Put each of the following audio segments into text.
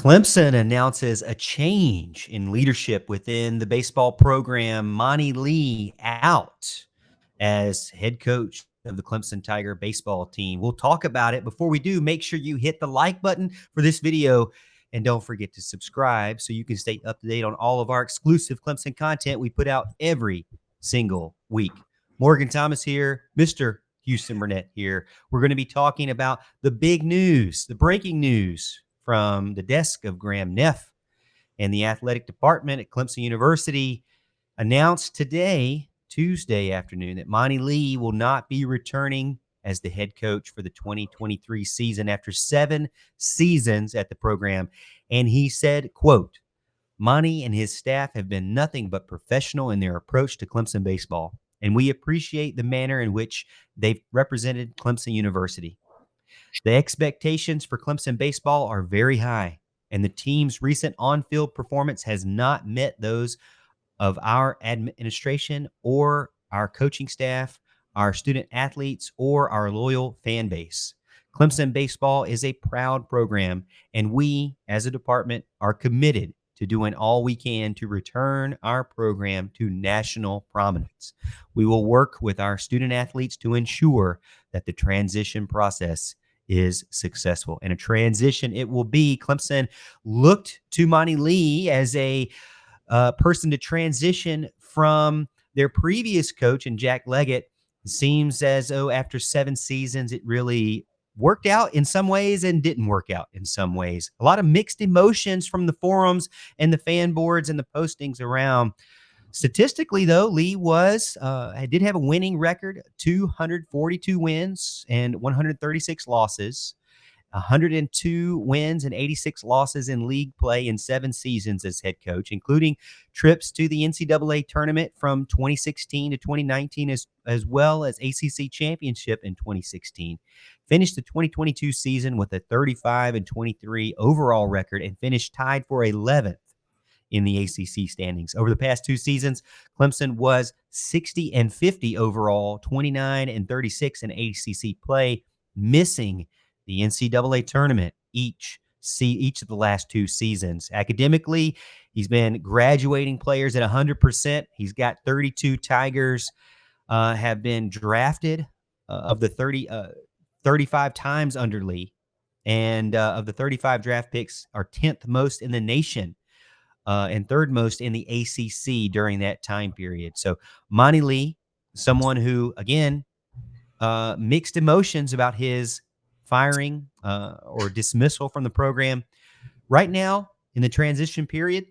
Clemson announces a change in leadership within the baseball program. Monte Lee out as head coach of the Clemson Tiger baseball team. We'll talk about it. Before we do, make sure you hit the like button for this video and don't forget to subscribe so you can stay up to date on all of our exclusive Clemson content we put out every single week. Morgan Thomas here, Mr. Houston Burnett here. We're going to be talking about the big news, the breaking news from the desk of Graham Neff and the athletic department at Clemson University. Announced today, Tuesday afternoon, that Monte Lee will not be returning as the head coach for the 2023 season after 7 seasons at the program. And he said, quote, "Monte and his staff have been nothing but professional in their approach to Clemson baseball, and we appreciate the manner in which they've represented Clemson University. The expectations for Clemson baseball are very high, and the team's recent on-field performance has not met those of our administration or our coaching staff, our student athletes, or our loyal fan base. Clemson baseball is a proud program, and we, as a department, are committed to doing all we can to return our program to national prominence. We will work with our student athletes to ensure that the transition process is successful." And a transition it will be. Clemson looked to Monte Lee as a person to transition from their previous coach and Jack Leggett. It seems as though after 7 seasons, it really worked out in some ways and didn't work out in some ways. A lot of mixed emotions from the forums and the fan boards and the postings around. Statistically, though, Lee did have a winning record, 242 wins and 136 losses, 102 wins and 86 losses in league play in 7 seasons as head coach, including trips to the NCAA tournament from 2016 to 2019, as well as ACC championship in 2016. Finished the 2022 season with a 35-23 overall record and finished tied for 11th in the ACC standings. Over the past 2 seasons, Clemson was 60-50 overall, 29-36 in ACC play, missing the NCAA tournament each of the last 2 seasons. Academically, he's been graduating players at 100%. He's got 32 Tigers have been drafted of the 35 times under Lee. And of the 35 draft picks are 10th most in the nation and 3rd most in the ACC during that time period. So Monte Lee, someone who, again, mixed emotions about his firing or dismissal from the program. Right now, in the transition period,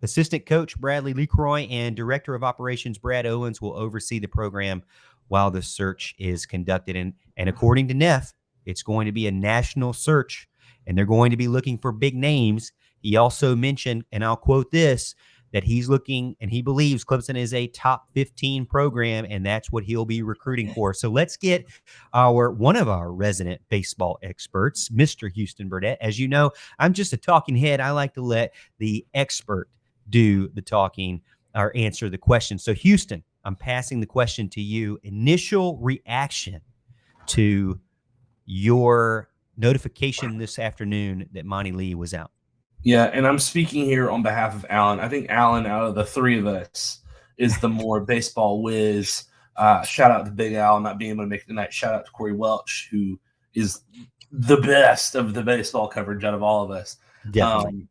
assistant coach Bradley Lee Croy and director of operations Brad Owens will oversee the program while the search is conducted. And according to Neff, it's going to be a national search, and they're going to be looking for big names. He also mentioned, and I'll quote this, that he's looking and he believes Clemson is a top 15 program, and that's what he'll be recruiting for. So let's get one of our resident baseball experts, Mr. Houston Burnett. As you know, I'm just a talking head. I like to let the expert do the talking or answer the question. So Houston, I'm passing the question to you. Initial reaction to your notification this afternoon that Monte Lee was out. Yeah, and I'm speaking here on behalf of Alan. I think Alan, out of the 3 of us, is the more baseball whiz. Shout out to Big Al not being able to make it tonight. Shout out to Corey Welch, who is the best of the baseball coverage out of all of us. Definitely.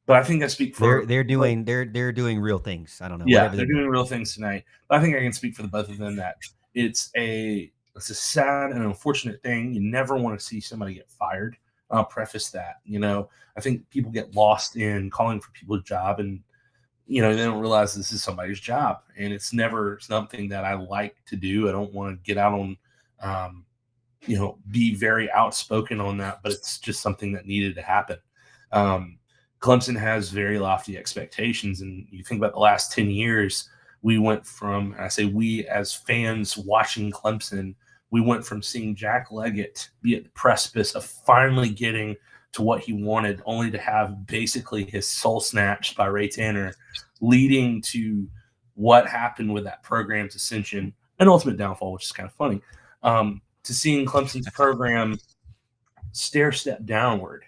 But I think I speak for they're doing real things. I don't know. Yeah, they're doing real things tonight. But I think I can speak for the both of them that it's a sad and unfortunate thing. You never want to see somebody get fired. I'll preface that. I think people get lost in calling for people's job, and they don't realize this is somebody's job, and it's never something that I like to do. I don't want to get out on, be very outspoken on that, but it's just something that needed to happen. Clemson has very lofty expectations, and you think about the last 10 years, we went from, and I say we as fans watching Clemson, we went from seeing Jack Leggett be at the precipice of finally getting to what he wanted, only to have basically his soul snatched by Ray Tanner, leading to what happened with that program's ascension and ultimate downfall, which is kind of funny, to seeing Clemson's program stair step downward.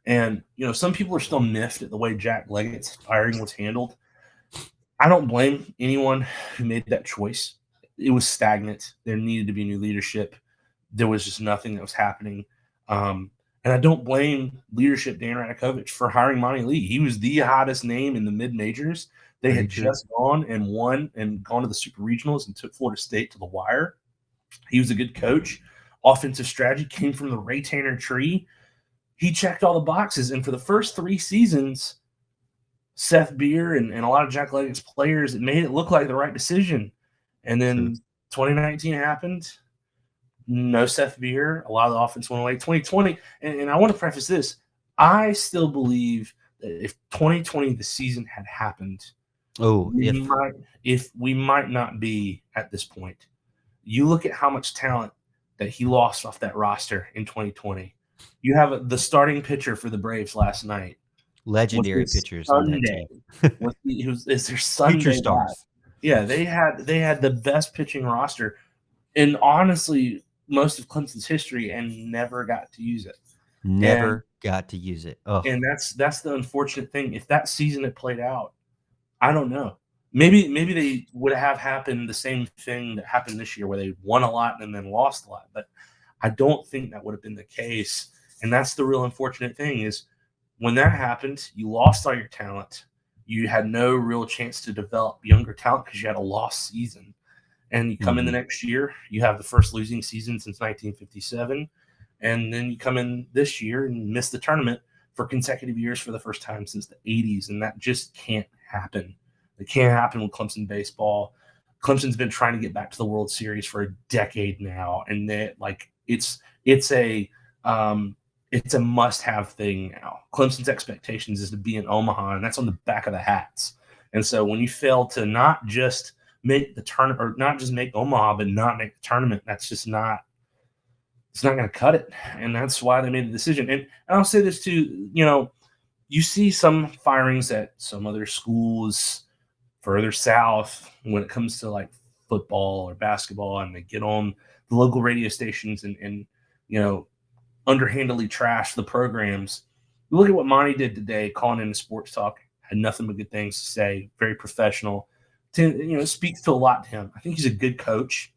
And, some people are still miffed at the way Jack Leggett's firing was handled. I don't blame anyone who made that choice. It was stagnant. There needed to be new leadership. There was just nothing that was happening. And I don't blame leadership Dan Radakovich for hiring Monte Lee. He was the hottest name in the mid majors. They had just gone and won and gone to the super regionals and took Florida State to the wire. He was a good coach. Offensive strategy came from the Ray Tanner tree. He checked all the boxes. And for the first 3 seasons, Seth Beer and a lot of Jack Leggett's players, it made it look like the right decision. And then 2019 happened. No Seth Beer. A lot of the offense went away. 2020, and I want to preface this. I still believe that if 2020, the season had happened, if we might not be at this point. You look at how much talent that he lost off that roster in 2020. You have the starting pitcher for the Braves last night. Legendary pitchers on that team. Is their Sunday future stars? Yeah, they had the best pitching roster, and honestly, most of Clemson's history, and never got to use it. Got to use it. Oh. And that's the unfortunate thing. If that season had played out, I don't know. Maybe they would have happened the same thing that happened this year, where they won a lot and then lost a lot. But I don't think that would have been the case. And that's the real unfortunate thing is when that happened, you lost all your talent. You had no real chance to develop younger talent because you had a lost season. And you come in the next year, you have the first losing season since 1957. And then you come in this year and miss the tournament for consecutive years for the first time since the 80s. And that just can't happen. It can't happen with Clemson baseball. Clemson's been trying to get back to the World Series for a decade now. And it's a must-have thing now. Clemson's expectations is to be in Omaha, and that's on the back of the hats. And so when you fail to not just make the tournament, or not just make Omaha, but not make the tournament, that's just not – it's not going to cut it. And that's why they made the decision. And I'll say this too, you see some firings at some other schools further south when it comes to like football or basketball, and they get on the local radio stations and underhandedly trash the programs. You look at what Monty did today, calling in the sports talk, had nothing but good things to say, very professional. Speaks to a lot to him. I think he's a good coach.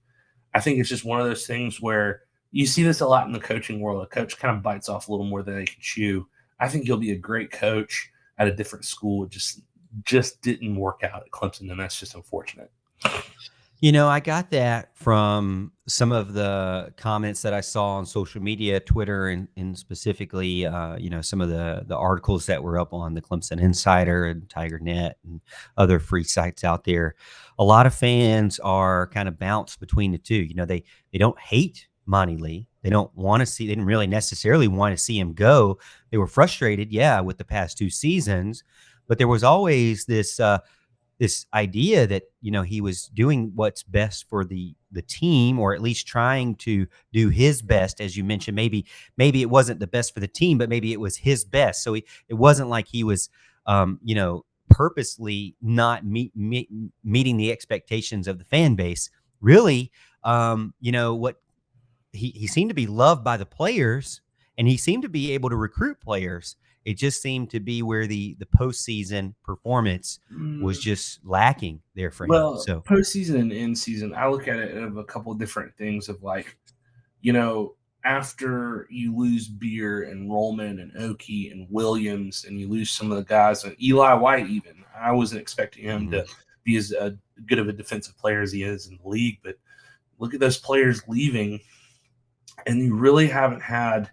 I think it's just one of those things where you see this a lot in the coaching world. A coach kind of bites off a little more than they can chew. I think he'll be a great coach at a different school. It just didn't work out at Clemson, and that's just unfortunate. I got that from some of the comments that I saw on social media, Twitter, and specifically, some of the articles that were up on the Clemson Insider and TigerNet and other free sites out there. A lot of fans are kind of bounced between the two. They don't hate Monte Lee. They didn't really necessarily want to see him go. They were frustrated, with the past 2 seasons, but there was always this idea that, he was doing what's best for the team, or at least trying to do his best. As you mentioned, maybe it wasn't the best for the team, but maybe it was his best. So it wasn't like he was, purposely not meeting the expectations of the fan base. Really, what he seemed to be loved by the players, and he seemed to be able to recruit players. It just seemed to be where the postseason performance was just lacking there for him. So postseason and in season, I look at it of a couple of different things of after you lose Beer and Rollman and Oakey and Williams, and you lose some of the guys, and Eli White even, I wasn't expecting him to be as good of a defensive player as he is in the league. But look at those players leaving, and you really haven't had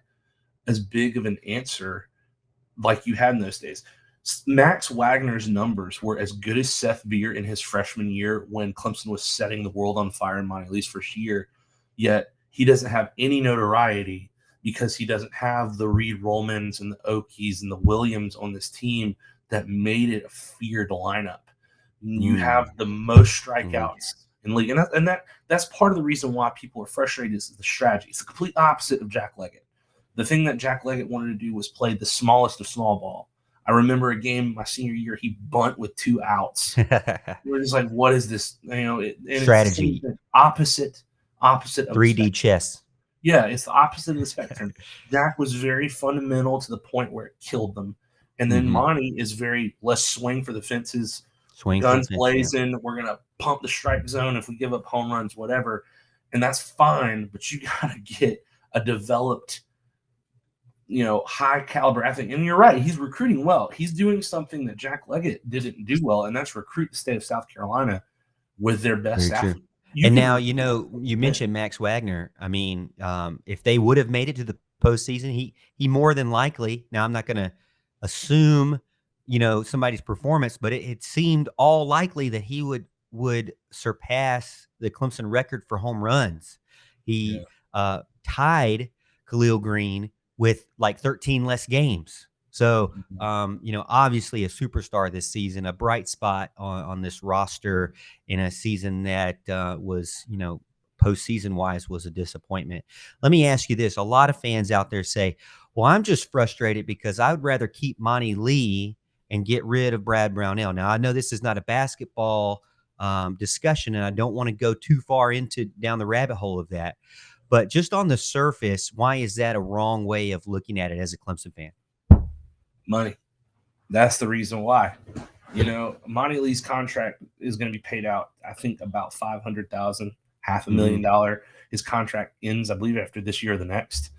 as big of an answer like you had in those days. Max Wagner's numbers were as good as Seth Beer in his freshman year when Clemson was setting the world on fire in Monte Lee's first year, yet he doesn't have any notoriety because he doesn't have the Reed Rollmans and the Okies and the Williams on this team that made it a feared lineup. You have the most strikeouts in the league. And that's part of the reason why people are frustrated is the strategy. It's the complete opposite of Jack Leggett. The thing that Jack Leggett wanted to do was play the smallest of small ball. I remember a game my senior year, he bunt with 2 outs. We're just like, what is this? Strategy. Opposite of 3D chess. Yeah, it's the opposite of the spectrum. Jack was very fundamental to the point where it killed them. And then Monty is very, let's swing for the fences, Swing for the guns fence, yeah. blazing. We're going to pump the strike zone if we give up home runs, whatever. And that's fine, but you got to get a developed, high caliber athlete. And you're right, he's recruiting well. He's doing something that Jack Leggett didn't do well, and that's recruit the state of South Carolina with their best athlete. And now, you mentioned Max Wagner. I mean, if they would have made it to the postseason, he more than likely. Now, I'm not going to assume, somebody's performance, but it seemed all likely that he would surpass the Clemson record for home runs. He tied Khalil Green with like 13 less games. So, obviously a superstar this season, a bright spot on this roster in a season that was, postseason wise was a disappointment. Let me ask you this. A lot of fans out there say, well, I'm just frustrated because I would rather keep Monte Lee and get rid of Brad Brownell. Now, I know this is not a basketball discussion, and I don't want to go too far down the rabbit hole of that. But just on the surface, why is that a wrong way of looking at it as a Clemson fan? Money. That's the reason why. Monte Lee's contract is going to be paid out, I think, about $500,000, $500,000. His contract ends, I believe, after this year or the next.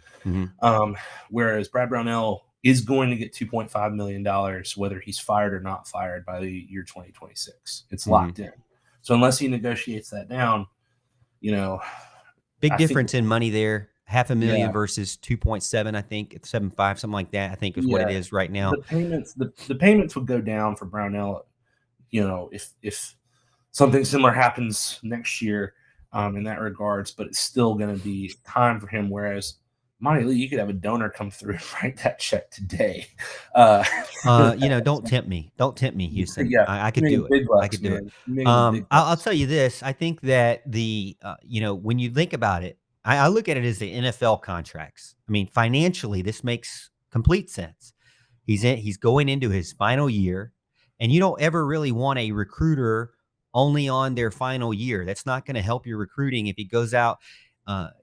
Whereas Brad Brownell is going to get $2.5 million, whether he's fired or not fired by the year 2026. It's locked in. So unless he negotiates that down, big difference in money there. $500,000 versus 2.7, I think it's 7.5, something like that. I think is what it is right now. The payments would go down for Brownell, if something similar happens next year, in that regards. But it's still going to be time for him. Whereas Monte Lee, you could have a donor come through and write that check today. Don't tempt me. Don't tempt me, Houston. Yeah, I could do it. I could do it. I'll tell you this. I think that when you think about it, I look at it as the NFL contracts. I mean, financially, this makes complete sense. He's going into his final year, and you don't ever really want a recruiter only on their final year. That's not going to help your recruiting if he goes out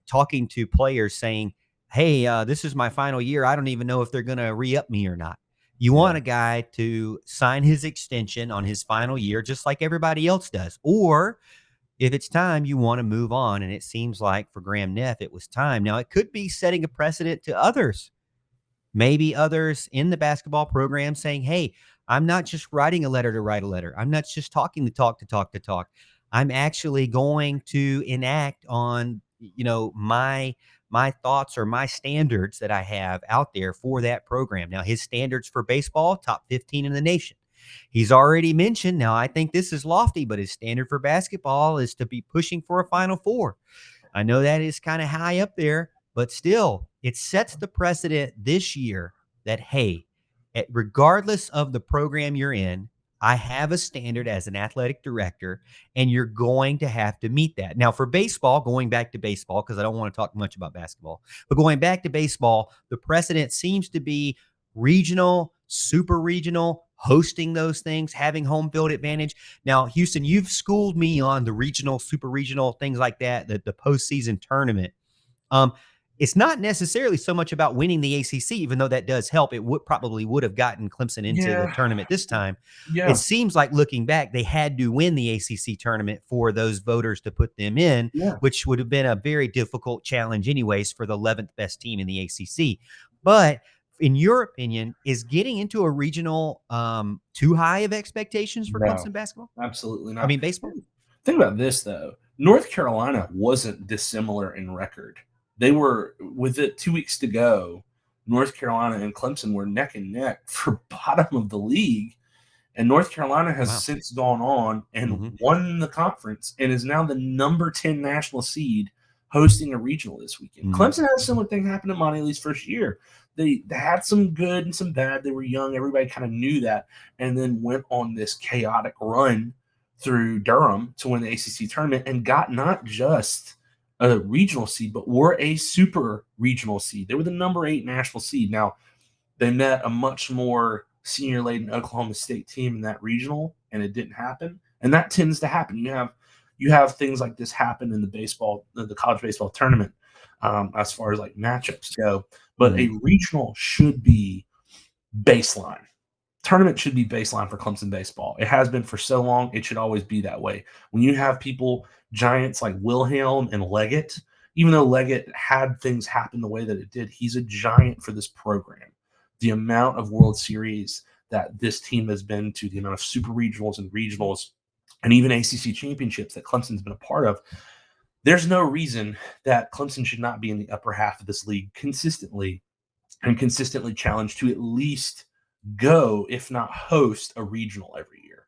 talking to players saying, hey, this is my final year. I don't even know if they're going to re-up me or not. You want a guy to sign his extension on his final year, just like everybody else does. Or if it's time, you want to move on. And it seems like for Graham Neff, it was time. Now, it could be setting a precedent to others, maybe others in the basketball program saying, hey, I'm not just writing a letter to write a letter. I'm not just talking the talk to talk to talk. I'm actually going to enact on, my thoughts or my standards that I have out there for that program. Now, his standards for baseball, top 15 in the nation. He's already mentioned, now I think this is lofty, but his standard for basketball is to be pushing for a Final Four. I know that is kind of high up there, but still, it sets the precedent this year that, hey, regardless of the program you're in, I have a standard as an athletic director, and you're going to have to meet that. Now, for baseball, going back to baseball, because I don't want to talk much about basketball, but going back to baseball, the precedent seems to be regional, super regional, hosting those things, having home field advantage. Now, Houston, you've schooled me on the regional, super regional, things like that, the postseason tournament. It's not necessarily so much about winning the ACC, even though that does help. It probably would have gotten Clemson into the tournament this time. Yeah. It seems like looking back, they had to win the ACC tournament for those voters to put them in, which would have been a very difficult challenge anyways for the 11th best team in the ACC. But in your opinion, is getting into a regional too high of expectations for Clemson basketball? Absolutely not. I mean, baseball? Think about this, though. North Carolina wasn't dissimilar in record. They were, with it 2 weeks to go, North Carolina and Clemson were neck and neck for bottom of the league. And North Carolina has since gone on and won the conference and is now the number 10 national seed hosting a regional this weekend. Clemson had a similar thing happen in Monte Lee's first year. They had some good and some bad. They were young. Everybody kind of knew that, and then went on this chaotic run through Durham to win the ACC tournament and got not just a regional seed, but were a super regional seed. They were the number 8 national seed. Now, they met a much more senior-laden Oklahoma State team in that regional, and it didn't happen. And that tends to happen. You have things like this happen in the college baseball tournament. as far as like matchups go. But a Mhm. regional should be baseline. Tournament should be baseline for Clemson baseball. It has been for so long. It should always be that way. When you have people, giants like Wilhelm and Leggett, even though Leggett had things happen the way that it did, he's a giant for this program. The amount of World Series that this team has been to, the amount of super regionals and regionals, and even ACC championships that Clemson's been a part of, there's no reason that Clemson should not be in the upper half of this league consistently and consistently challenged to at least go, if not host, a regional every year.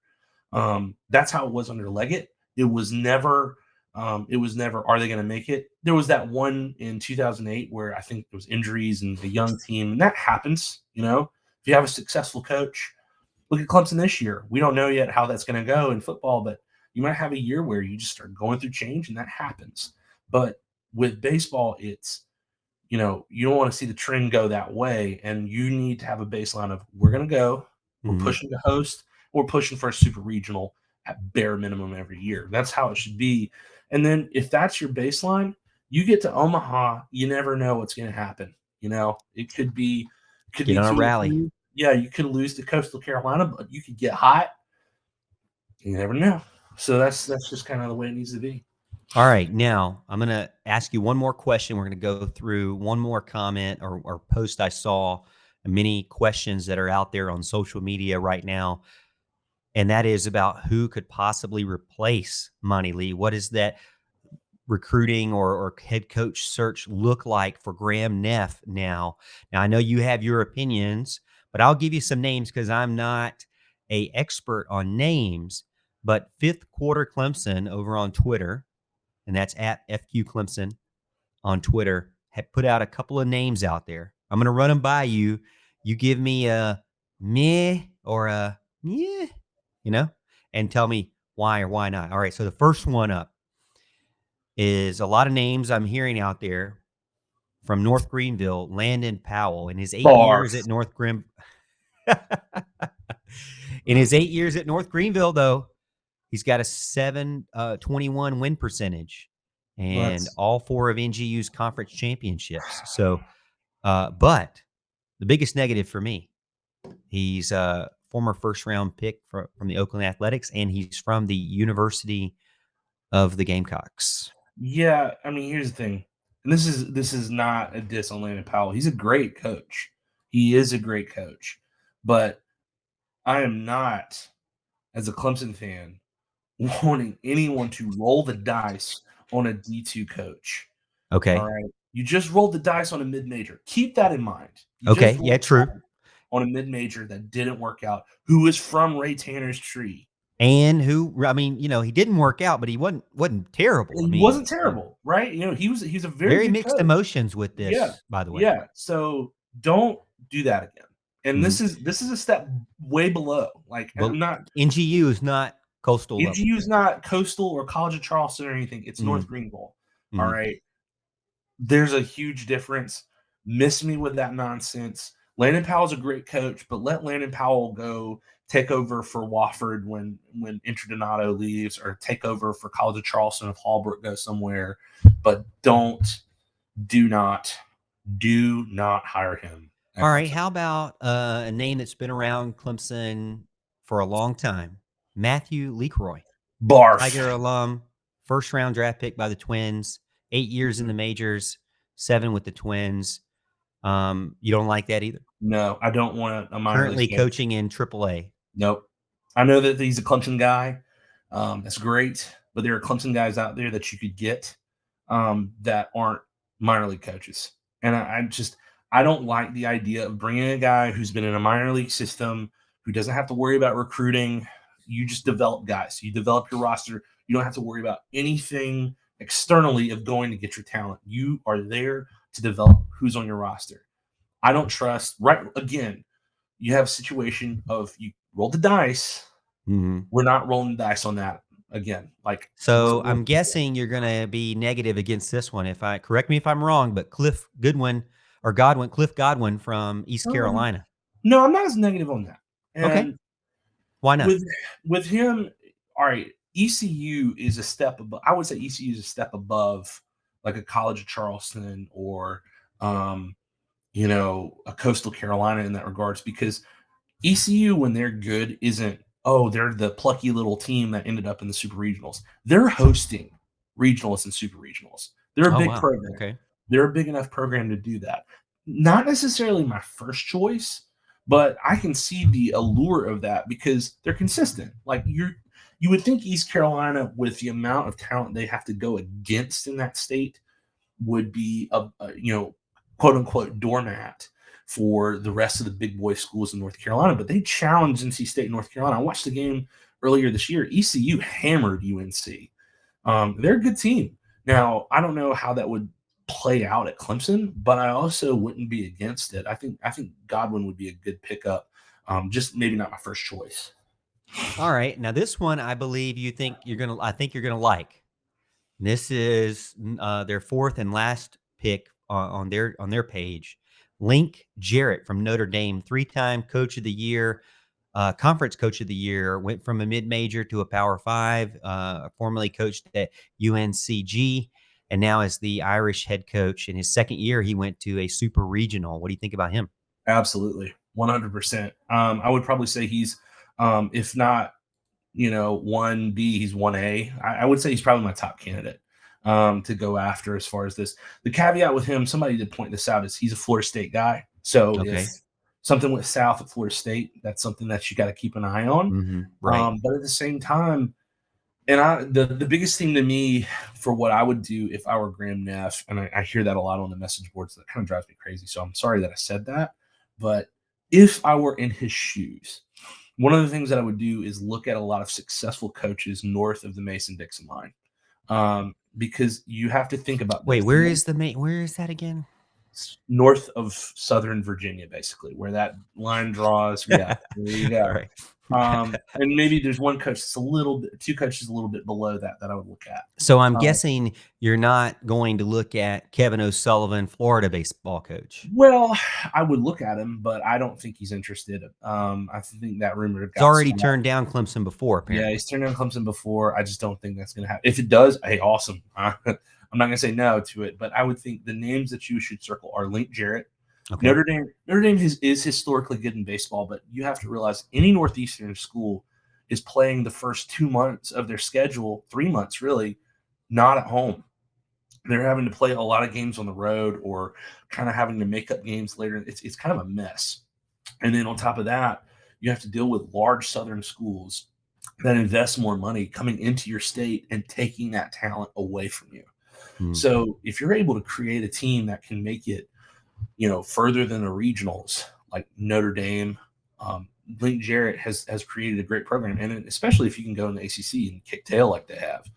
That's how it was under Leggett. It was never, are they going to make it? There was that one in 2008 where I think there was injuries and the young team, and that happens. If you have a successful coach, look at Clemson this year. We don't know yet how that's going to go in football, but you might have a year where you just start going through change, and that happens. But with baseball, it's you don't want to see the trend go that way, and you need to have a baseline of we're going to go, we're Mhm. pushing to host, we're pushing for a super regional at bare minimum every year. That's how it should be. And then if that's your baseline, you get to Omaha, you never know what's going to happen. It could be Get on a 2 or rally. 3. Yeah, you could lose to Coastal Carolina, but you could get hot. You never know. So that's just kind of the way it needs to be. All right, now I'm going to ask you one more question. We're going to go through one more comment or post I saw, many questions that are out there on social media right now, and that is about who could possibly replace Monte Lee. What does that recruiting or head coach search look like for Graham Neff now? Now, I know you have your opinions, but I'll give you some names because I'm not a expert on names. But Fifth Quarter Clemson over on Twitter, and that's at FQ Clemson on Twitter, had put out a couple of names out there. I'm going to run them by you. You give me a meh or a yeah, and tell me why or why not. All right. So the first one up is a lot of names I'm hearing out there from North Greenville, Landon Powell. In his 8 years at Barf. North Grim, in his 8 years at North Greenville, though, he's got a 721 win percentage and Let's all four of NGU's conference championships. So, but the biggest negative for me, he's a former first round pick from the Oakland Athletics, and he's from the University of the Gamecocks. Yeah, I mean, here's the thing, and this is not a diss on Landon Powell. He's a great coach. He is a great coach, but I am not, as a Clemson fan, wanting anyone to roll the dice on a D2 coach. All Okay. right, you just rolled the dice on a mid major. Keep that in mind. You just Okay. rolled Yeah, the true. dice on a mid major that didn't work out. Who is from Ray Tanner's tree? And who, I mean, he didn't work out, but he wasn't terrible. I He mean, wasn't terrible, right? He's a very very good mixed coach. emotions with Yeah, this, by the way. yeah. So don't do that again. And Mhm. this is a step way below. Like I'm But not NGU is not coastal level. NGU's not Coastal or College of Charleston or anything. It's North Mhm. Greenville. All Mhm. right. There's a huge difference. Miss me with that nonsense. Landon Powell's a great coach, but let Landon Powell go take over for Wofford when Interdonato leaves, or take over for College of Charleston if Hallbrook goes somewhere. But do not, do not hire him at All right. Clemson. How about a name that's been around Clemson for a long time? Matthew Lee Croy, Barf. Tiger alum, first round draft pick by the Twins, 8 years in the majors, 7 with the Twins. You don't like that either? No, I don't want a minor league Currently coach. coaching in AAA. Nope. I know that he's a Clemson guy. That's great, but there are Clemson guys out there that you could get that aren't minor league coaches. And I don't like the idea of bringing a guy who's been in a minor league system, who doesn't have to worry about recruiting. You just develop guys. You develop your roster. You don't have to worry about anything externally of going to get your talent. You are there to develop who's on your roster. I don't trust. Right again, you have a situation of you roll the dice. Mhm. We're not rolling the dice on that again. Like So I'm guessing you're going to be negative against this one. If I correct me if I'm wrong, but Cliff Godwin from East um, Carolina. no, I'm not as negative on that. Okay, And why not? with him, all right, ECU is a step above. I would say ECU is a step above like a College of Charleston or, a Coastal Carolina in that regards, because ECU, when they're good, isn't, oh, they're the plucky little team that ended up in the super regionals. They're hosting regionals and super regionals. They're a Oh big wow. program. Okay. They're a big enough program to do that. Not necessarily my first choice, but I can see the allure of that because they're consistent. Like you would think East Carolina, with the amount of talent they have to go against in that state, would be a quote unquote doormat for the rest of the big boy schools in North Carolina. But they challenged NC State and North Carolina. I watched the game earlier this year. ECU hammered UNC. They're a good team. Now, I don't know how that would play out at Clemson, but I also wouldn't be against it. I think Godwin would be a good pickup. Just maybe not my first choice. All right. Now this one, I believe I think you're gonna like. This is their fourth and last pick on their page. Link Jarrett from Notre Dame, 3-time Coach of the Year, Conference Coach of the Year, went from a mid-major to a Power 5, formerly coached at UNCG, and now is the Irish head coach. In his second year, he went to a super regional. What do you think about him? Absolutely, 100%. I would probably say he's, if not, 1B, he's 1A. I would say he's probably my top candidate to go after as far as this. The caveat with him, somebody did point this out, is he's a Florida State guy. So Okay. if something went south at Florida State, that's something that you got to keep an eye on. Right. But at the same time, and the biggest thing to me for what I would do if I were Graham Neff, and I hear that a lot on the message boards, that kind of drives me crazy. So I'm sorry that I said that. But if I were in his shoes, one of the things that I would do is look at a lot of successful coaches north of the Mason-Dixon line, because you have to think about this. Wait, where is that again? North of Southern Virginia, basically, where that line draws. Yeah, there you go. All right. And maybe there's one coach that's two coaches a little bit below that I would look at. So I'm guessing you're not going to look at Kevin O'Sullivan, Florida baseball coach. Well, I would look at him, but I don't think he's interested. I think that rumor He's already turned down Clemson before, apparently. Yeah, he's turned down Clemson before. I just don't think that's going to happen. If it does, hey, awesome. I'm not going to say no to it, but I would think the names that you should circle are Link Jarrett. Okay. Notre Dame is historically good in baseball, but you have to realize any Northeastern school is playing the first 2 months of their schedule, 3 months really, not at home. They're having to play a lot of games on the road or kind of having to make up games later. It's kind of a mess. And then on top of that, you have to deal with large Southern schools that invest more money coming into your state and taking that talent away from you. So if you're able to create a team that can make it, further than the regionals, like Notre Dame, Link Jarrett has created a great program, and especially if you can go in the ACC and kick tail like they have,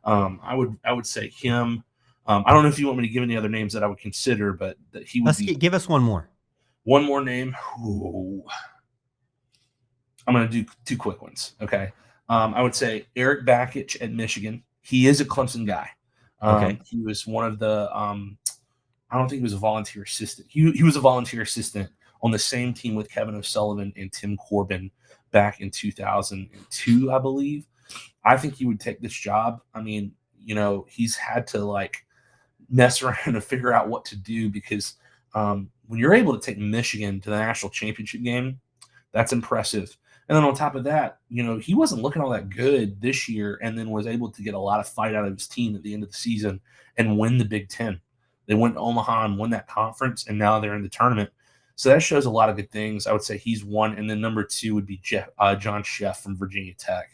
I would say him. I don't know if you want me to give any other names that I would consider, but that he would give us one more. One more name. Ooh. I'm going to do two quick ones. Okay. I would say Eric Bakitch at Michigan. He is a Clemson guy. Okay. He was one of the, I don't think he was a volunteer assistant. He was a volunteer assistant on the same team with Kevin O'Sullivan and Tim Corbin back in 2002, I believe. I think he would take this job. I mean, he's had to mess around and figure out what to do because when you're able to take Michigan to the national championship game, that's impressive. And then on top of that, he wasn't looking all that good this year and then was able to get a lot of fight out of his team at the end of the season and win the Big Ten. They went to Omaha and won that conference, and now they're in the tournament. So that shows a lot of good things. I would say he's one. And then number two would be John Sheff from Virginia Tech.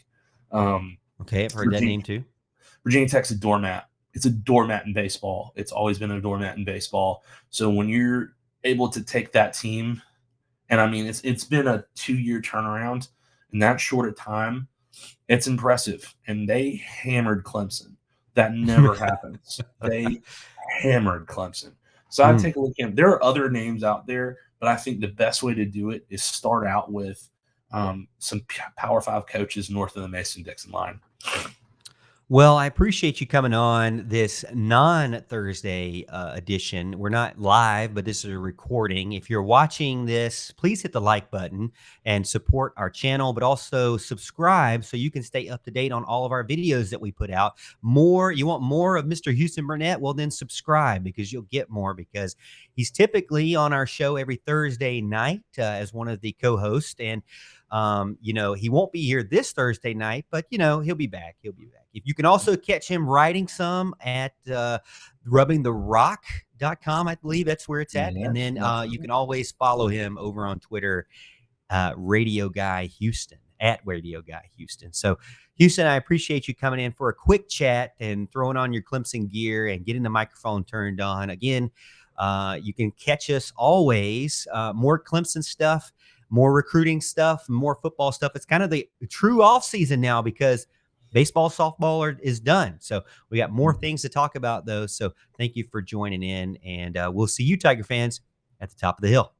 Okay, I've heard that name too. Virginia Tech's a doormat. It's a doormat in baseball. It's always been a doormat in baseball. So when you're able to take that team, and I mean, it's been a 2-year turnaround in that short a time, it's impressive. And they hammered Clemson. That never happens. They hammered Clemson. So I'd take a look at him. There are other names out there, but I think the best way to do it is start out with some Power 5 coaches north of the Mason-Dixon line. Well, I appreciate you coming on this non-Thursday edition. We're not live, but this is a recording. If you're watching this, please hit the like button and support our channel, but also subscribe so you can stay up to date on all of our videos that we put out. You want more of Mr. Houston Burnett? Well, then subscribe because you'll get more, because he's typically on our show every Thursday night as one of the co-hosts. And he won't be here this Thursday night, but he'll be back. He'll be back. If you can also catch him writing some at rubbingtherock.com, I believe that's where it's at. Yeah, and then you can always follow him over on Twitter, Radio Guy Houston, at Radio Guy Houston. So Houston, I appreciate you coming in for a quick chat and throwing on your Clemson gear and getting the microphone turned on. Again, you can catch us always, more Clemson stuff, more recruiting stuff, more football stuff. It's kind of the true off season now because baseball, softball is done. So we got more things to talk about, though. So thank you for joining in, and we'll see you, Tiger fans, at the top of the hill.